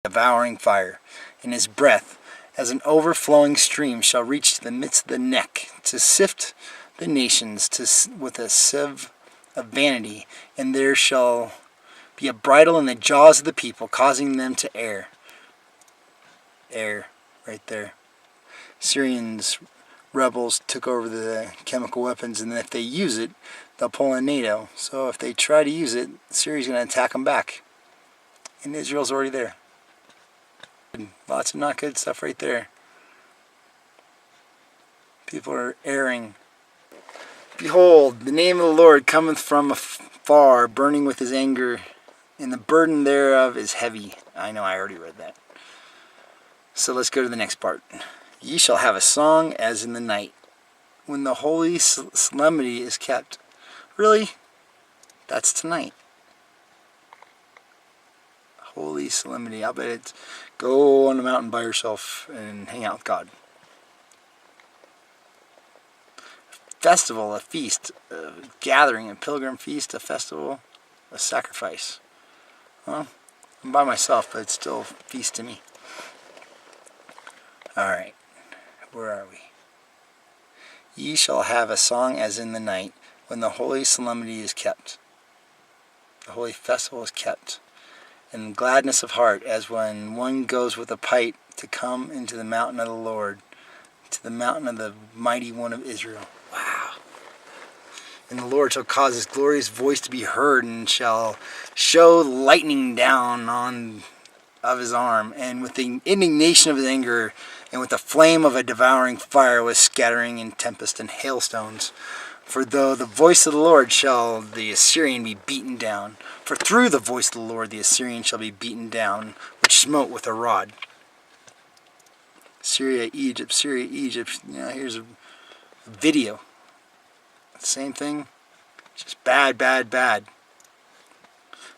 devouring fire, and his breath as an overflowing stream shall reach to the midst of the neck, to sift the nations with a sieve of vanity, and there shall be a bridle in the jaws of the people, causing them to err. Err, right there. Syrians, rebels, took over the chemical weapons, and if they use it, they'll pull in NATO. So if they try to use it, Syria's going to attack them back. And Israel's already there. Lots of not good stuff right there. People are erring. Behold, the name of the Lord cometh from afar, burning with his anger, and the burden thereof is heavy. I know, I already read that. So let's go to the next part. Ye shall have a song as in the night, when the holy solemnity is kept. Really? That's tonight. Holy solemnity. I'll bet it's go on a mountain by yourself and hang out with God. Festival, a feast, a gathering, a pilgrim feast, a festival, a sacrifice. Well, I'm by myself, but it's still a feast to me. Alright, where are we? Ye shall have a song as in the night, when the holy solemnity is kept. The holy festival is kept. And gladness of heart, as when one goes with a pipe to come into the mountain of the Lord, to the mountain of the mighty one of Israel. Wow. And the Lord shall cause his glorious voice to be heard, and shall show lightning down of his arm, and with the indignation of his anger, and with the flame of a devouring fire, with scattering and tempest and hailstones. For though the voice of the Lord shall the Assyrian be beaten down. For through the voice of the Lord the Assyrian shall be beaten down, which smote with a rod. Syria, Egypt, Syria, Egypt. Here's a video. Same thing. Just bad, bad, bad.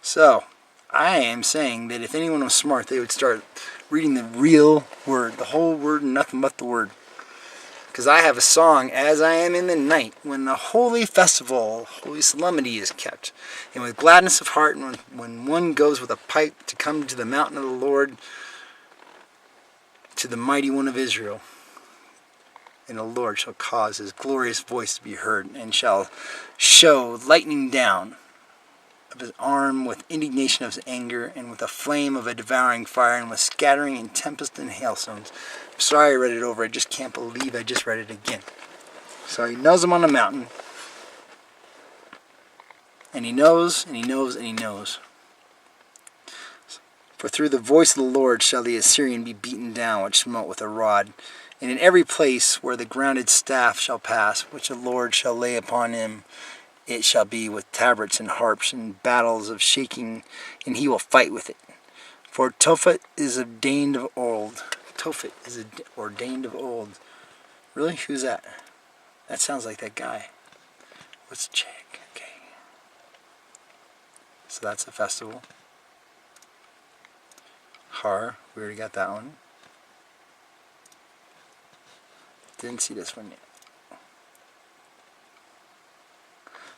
So, I am saying that if anyone was smart, they would start reading the real word. The whole word and nothing but the word. Because I have a song, as I am in the night, when the holy festival, holy solemnity is kept, and with gladness of heart, and when one goes with a pipe to come to the mountain of the Lord, to the mighty one of Israel. And the Lord shall cause his glorious voice to be heard, and shall show lightning down of his arm, with indignation of his anger, and with a flame of a devouring fire, and with scattering and tempest and hailstones. I'm sorry I read it over. I just can't believe I just read it again. So he knows I'm on a mountain. And he knows, and he knows, and he knows. For through the voice of the Lord shall the Assyrian be beaten down, which smote with a rod. And in every place where the grounded staff shall pass, which the Lord shall lay upon him, it shall be with tabrets and harps and battles of shaking, and he will fight with it. For Tophet is ordained of old. Tophet is ordained of old. Really? Who's that? That sounds like that guy. Let's check. Okay. So that's a festival. Har. We already got that one. Didn't see this one yet.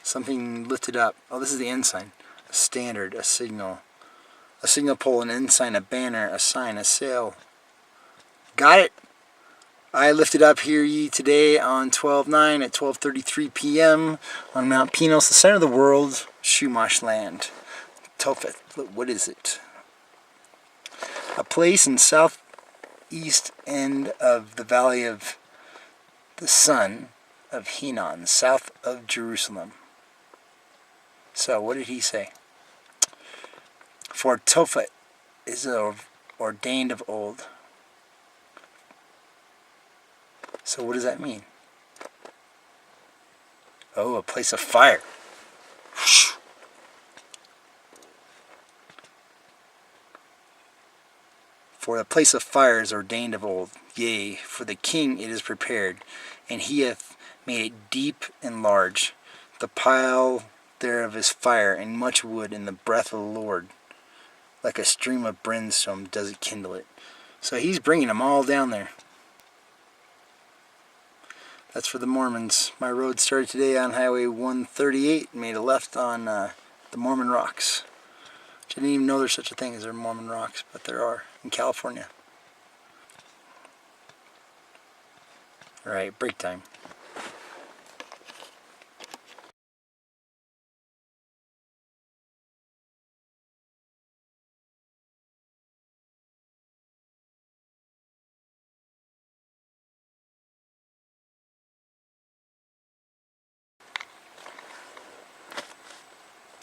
Something lifted up. Oh, this is the ensign. A standard, a signal. A signal pole, an ensign, a banner, a sign, a sail. Got it? I lifted up here ye today on 12/9 at 12:33 p.m. on Mount Pinos, the center of the world, Shumash land. Tophet. What is it? A place in southeast end of the valley of the son of Hinnon, south of Jerusalem. So, what did he say? For Tophet is ordained of old. So what does that mean? Oh, a place of fire. For a place of fire is ordained of old. Yea, for the king it is prepared, and he hath made it deep and large. The pile thereof is fire, and much wood, and the breath of the Lord. Like a stream of brimstone does it kindle it. So he's bringing them all down there. That's for the Mormons. My road started today on Highway 138 and made a left on the Mormon Rocks. I didn't even know there's such a thing as Mormon Rocks, but there are. in California. Alright, break time.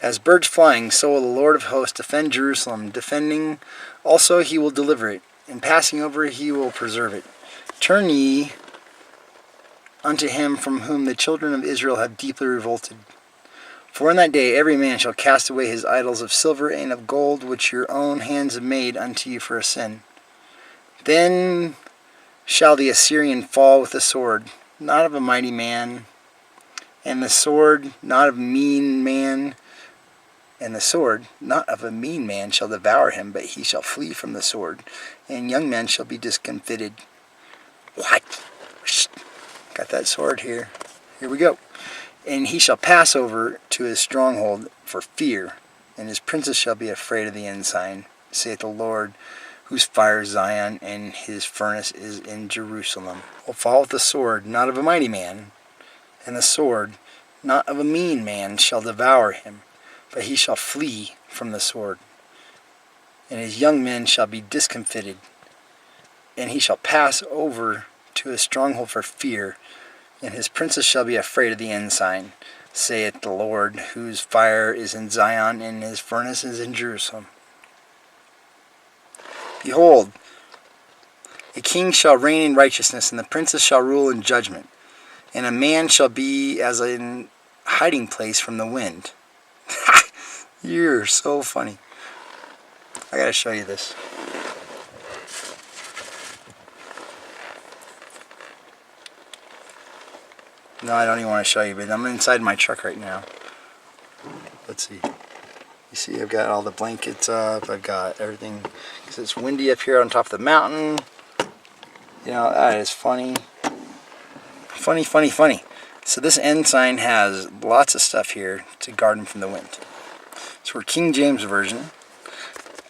As birds flying, so will the Lord of hosts defend Jerusalem. Defending also he will deliver it, and passing over he will preserve it. Turn ye unto him from whom the children of Israel have deeply revolted. For in that day every man shall cast away his idols of silver and of gold, which your own hands have made unto you for a sin. Then shall the Assyrian fall with the sword, not of a mighty man, and the sword not of a mean man, and the sword, not of a mean man, shall devour him, but he shall flee from the sword, and young men shall be discomfited. What? Got that sword here. Here we go. And he shall pass over to his stronghold for fear, and his princes shall be afraid of the ensign, saith the Lord, whose fire is Zion, and his furnace is in Jerusalem. Will fall with the sword, not of a mighty man, and the sword, not of a mean man, shall devour him, but he shall flee from the sword, and his young men shall be discomfited, and he shall pass over to his stronghold for fear, and his princes shall be afraid of the ensign, saith the Lord, whose fire is in Zion, and his furnace is in Jerusalem. Behold, a king shall reign in righteousness, and the princes shall rule in judgment, and a man shall be as a hiding place from the wind. You're so funny. I gotta show you this. No, I don't even want to show you, but I'm inside my truck right now. Let's see. You see, I've got all the blankets up. I've got everything, because it's windy up here on top of the mountain. You know, that is funny. Funny, funny, funny. So this ensign has lots of stuff here to guard him from the wind. So we're King James Version.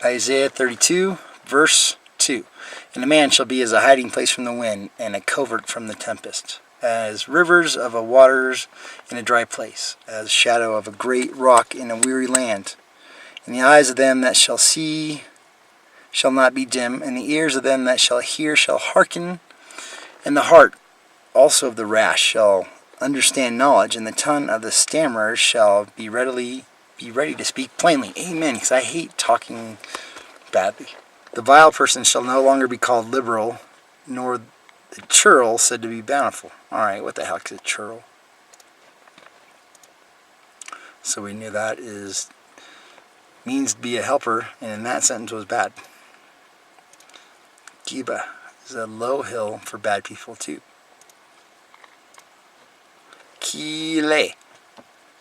Isaiah 32, verse 2. And a man shall be as a hiding place from the wind, and a covert from the tempest, as rivers of a waters in a dry place, as shadow of a great rock in a weary land. And the eyes of them that shall see shall not be dim, and the ears of them that shall hear shall hearken, and the heart also of the rash shall understand knowledge, and the tongue of the stammerer shall be ready to speak plainly. Amen, because I hate talking badly. The vile person shall no longer be called liberal, nor the churl said to be bountiful. Alright, what the heck is a churl? So we knew that means to be a helper, and in that sentence was bad. Geba is a low hill for bad people too. Kile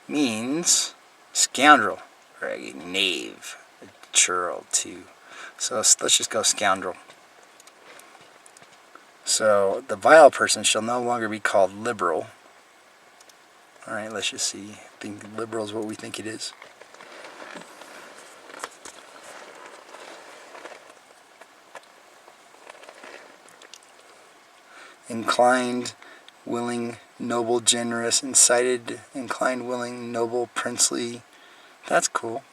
means scoundrel, or a knave, a churl too. So let's just go scoundrel. So the vile person shall no longer be called liberal. Alright, let's just see. I think liberal is what we think it is. Inclined, willing, noble, generous, incited, inclined, willing, noble, princely. That's cool.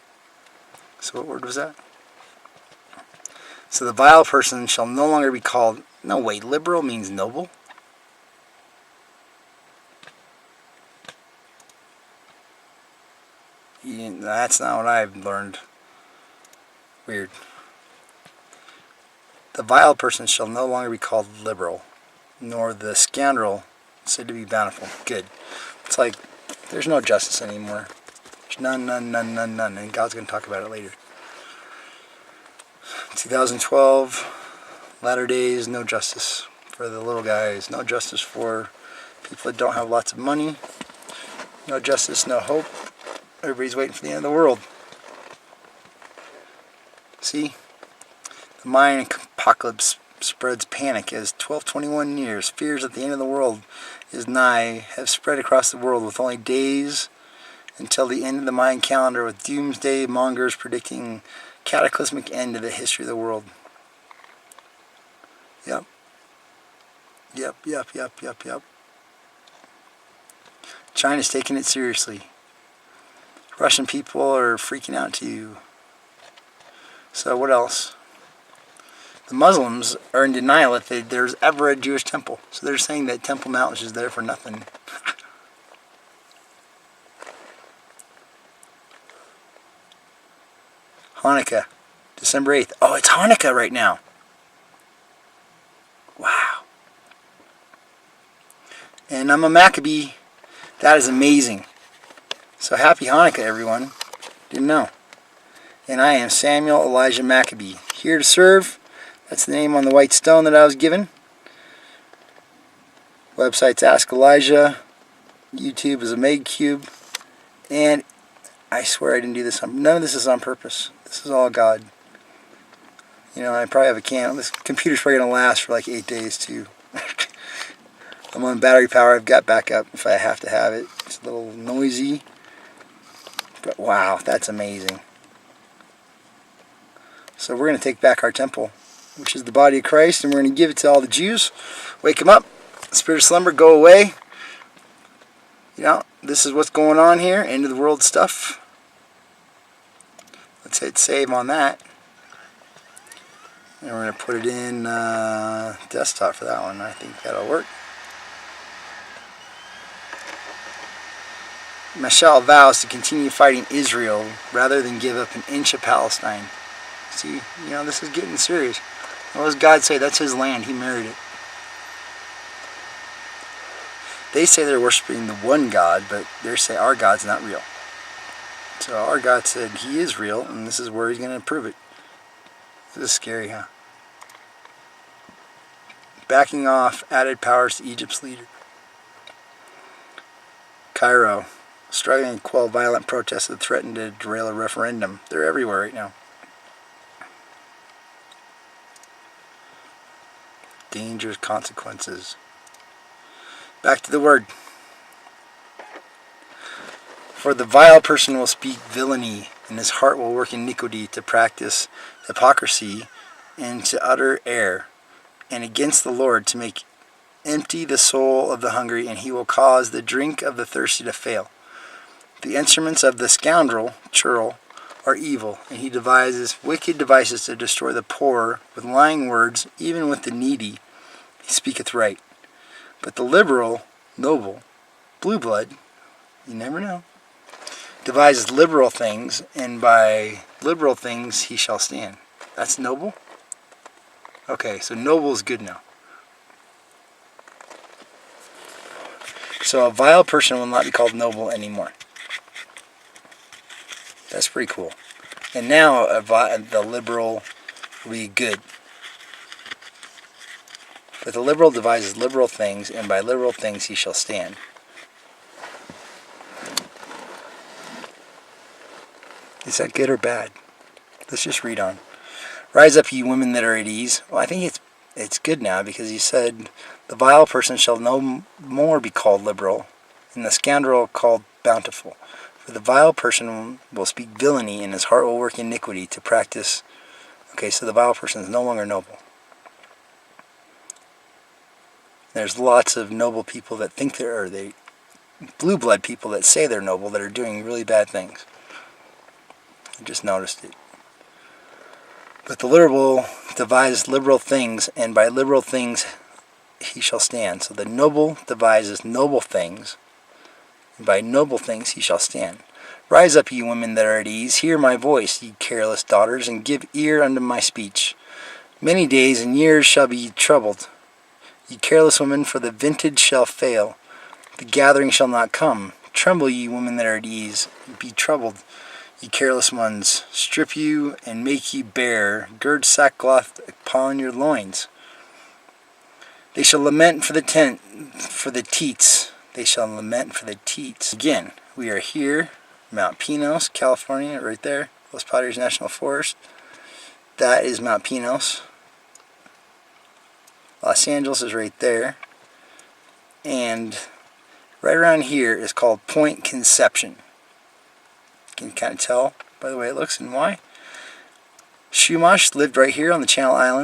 So what word was that? So the vile person shall no longer be called... No, wait, liberal means noble? Yeah, that's not what I've learned. Weird. The vile person shall no longer be called liberal, nor the scoundrel said to be bountiful. Good. It's like there's no justice anymore. There's none. And God's going to talk about it later. 2012, latter days, no justice for the little guys. No justice for people that don't have lots of money. No justice, no hope. Everybody's waiting for the end of the world. See? The Mayan apocalypse spreads panic as 1221 years. Fears that the end of the world is nigh have spread across the world, with only days until the end of the Mayan calendar, with doomsday mongers predicting cataclysmic end to the history of the world. Yep. Yep. China's taking it seriously. Russian people are freaking out too. So what else? The Muslims are in denial that there's ever a Jewish temple. So they're saying that Temple Mount is just there for nothing. Hanukkah, December 8th. Oh, it's Hanukkah right now. Wow. And I'm a Maccabee. That is amazing. So happy Hanukkah, everyone. Didn't know. And I am Samuel Elijah Maccabee. Here to serve. That's the name on the white stone that I was given. Website's Ask Elijah. YouTube is Omegacube. And I swear I didn't do this. None of this is on purpose. This is all God. You know, I probably have a candle. This computer's probably going to last for like 8 days too. I'm on battery power. I've got backup if I have to have it. It's a little noisy. But wow, that's amazing. So we're going to take back our temple, which is the body of Christ, and we're going to give it to all the Jews. Wake them up. Spirit of slumber, go away. You know, this is what's going on here. End of the world stuff. Let's hit save on that. And we're going to put it in desktop for that one. I think that'll work. Mashal vows to continue fighting Israel rather than give up an inch of Palestine. See, you know, this is getting serious. What does God say? That's his land. He married it. They say they're worshiping the one God, but they say our God's not real. So our God said he is real, and this is where he's going to prove it. This is scary, huh? Backing off added powers to Egypt's leader. Cairo, struggling to quell violent protests that threaten to derail a referendum. They're everywhere right now. Dangerous consequences. Back to the word. For the vile person will speak villainy, and his heart will work iniquity to practice hypocrisy and to utter error, and against the Lord to make empty the soul of the hungry, and he will cause the drink of the thirsty to fail. The instruments of the scoundrel, churl, are evil, and he devises wicked devices to destroy the poor with lying words, even with the needy he speaketh right. But the liberal, noble, blue blood, you never know, devises liberal things, and by liberal things he shall stand. That's noble? Okay, so noble is good now. So a vile person will not be called noble anymore. That's pretty cool. And now the liberal will be good. But the liberal devises liberal things, and by liberal things he shall stand. Is that good or bad? Let's just read on. Rise up, ye women that are at ease. Well, I think it's good now, because he said, the vile person shall no more be called liberal, and the scoundrel called bountiful. For the vile person will speak villainy, and his heart will work iniquity to practice. Okay, so the vile person is no longer noble. There's lots of noble people that think they blue blood people that say they're noble that are doing really bad things. I just noticed it. But the liberal devises liberal things, and by liberal things he shall stand. So the noble devises noble things, and by noble things he shall stand. Rise up, ye women that are at ease, hear my voice, ye careless daughters, and give ear unto my speech. Many days and years shall be troubled, ye careless women, for the vintage shall fail, the gathering shall not come. Tremble, ye women that are at ease, be troubled, ye careless ones. Strip you and make ye bare, gird sackcloth upon your loins. They shall lament for the teats. They shall lament for the teats. Again, we are here, Mount Pinos, California, right there, Los Padres National Forest. That is Mount Pinos. Los Angeles is right there. And right around here is called Point Conception. Can you kind of tell by the way it looks and why? Shumash lived right here on the Channel Islands.